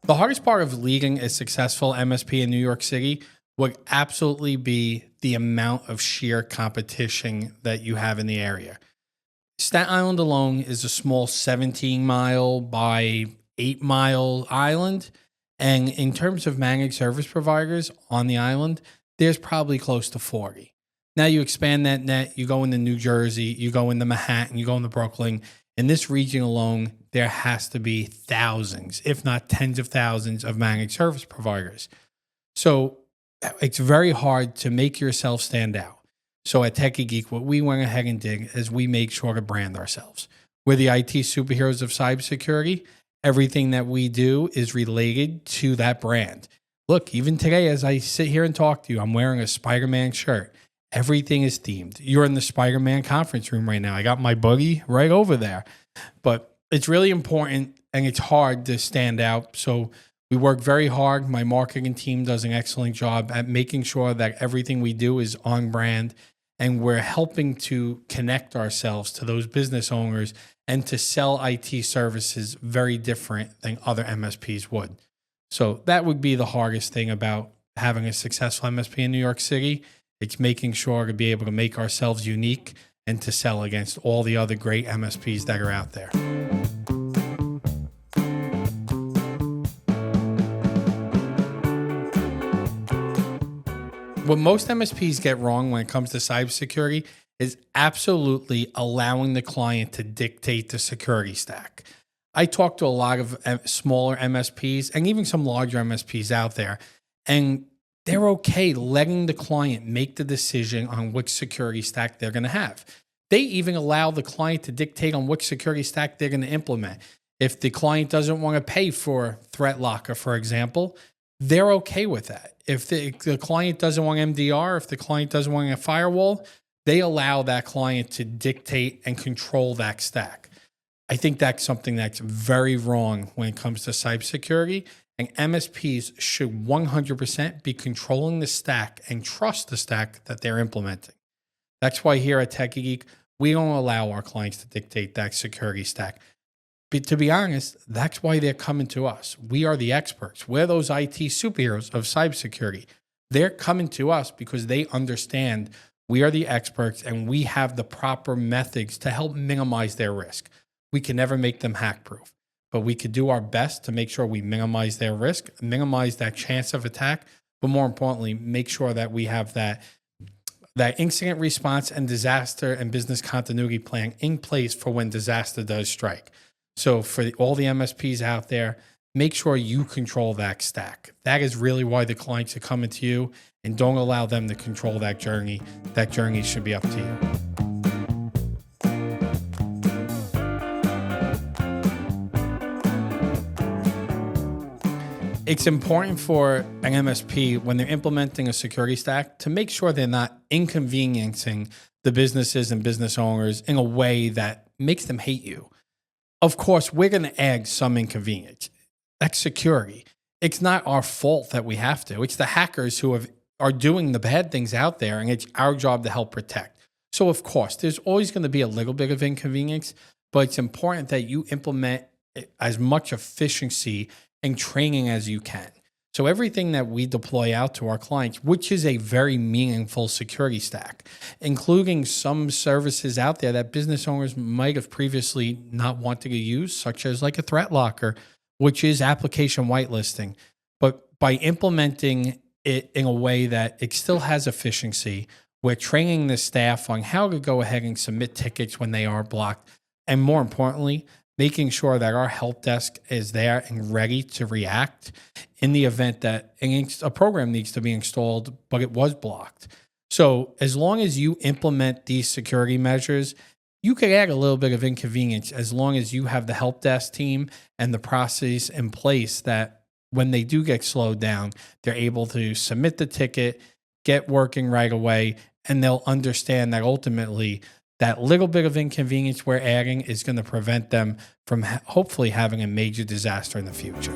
The hardest part of leading a successful MSP in New York City would absolutely be the amount of sheer competition that you have in the area. Staten Island alone is a small 17-mile by 8-mile island. And in terms of managed service providers on the island, there's probably close to 40. Now you expand that net, you go into New Jersey, you go into Manhattan, you go into Brooklyn. In this region alone, there has to be thousands, if not tens of thousands of managed service providers. So it's very hard to make yourself stand out. So at Tekie Geek, what we went ahead and did is we make sure to brand ourselves. We're the IT superheroes of cybersecurity. Everything that we do is related to that brand. Look, even today, as I sit here and talk to you, I'm wearing a Spider-Man shirt. Everything is themed. You're in the Spider-Man conference room right now. I got my buggy right over there. But it's really important and it's hard to stand out. So we work very hard. My marketing team does an excellent job at making sure that everything we do is on brand, and we're helping to connect ourselves to those business owners and to sell IT services very different than other MSPs would. So that would be the hardest thing about having a successful MSP in New York City. It's making sure to be able to make ourselves unique and to sell against all the other great MSPs that are out there. What most MSPs get wrong when it comes to cybersecurity is absolutely allowing the client to dictate the security stack. I talk to a lot of smaller MSPs and even some larger MSPs out there, and they're okay letting the client make the decision on which security stack they're going to have. They even allow the client to dictate on which security stack they're going to implement. If the client doesn't want to pay for ThreatLocker, for example, they're okay with that. If the client doesn't want MDR, if the client doesn't want a firewall, they allow that client to dictate and control that stack. I think that's something that's very wrong when it comes to cybersecurity, and MSPs should 100% be controlling the stack and trust the stack that they're implementing. That's why here at Tekie Geek, we don't allow our clients to dictate that security stack. But to be honest, that's why they're coming to us. We are the experts. We're those IT superheroes of cybersecurity. They're coming to us because they understand we are the experts and we have the proper methods to help minimize their risk. We can never make them hack-proof, but we could do our best to make sure we minimize their risk, minimize that chance of attack, but more importantly, make sure that we have that incident response and disaster and business continuity plan in place for when disaster does strike. So for all the MSPs out there, make sure you control that stack. That is really why the clients are coming to you, and don't allow them to control that journey. That journey should be up to you. It's important for an MSP when they're implementing a security stack to make sure they're not inconveniencing the businesses and business owners in a way that makes them hate you. Of course, we're going to add some inconvenience. That's security. It's not our fault that we have to. It's the hackers who are doing the bad things out there, and it's our job to help protect. So, of course, there's always going to be a little bit of inconvenience, but it's important that you implement as much efficiency and training as you can. So everything that we deploy out to our clients, which is a very meaningful security stack, including some services out there that business owners might have previously not wanted to use, such as like a ThreatLocker, which is application whitelisting. But by implementing it in a way that it still has efficiency, we're training the staff on how to go ahead and submit tickets when they are blocked. And more importantly, making sure that our help desk is there and ready to react in the event that a program needs to be installed, but it was blocked. So as long as you implement these security measures, you could add a little bit of inconvenience as long as you have the help desk team and the process in place that when they do get slowed down, they're able to submit the ticket, get working right away, and they'll understand that ultimately that little bit of inconvenience we're adding is going to prevent them from hopefully having a major disaster in the future.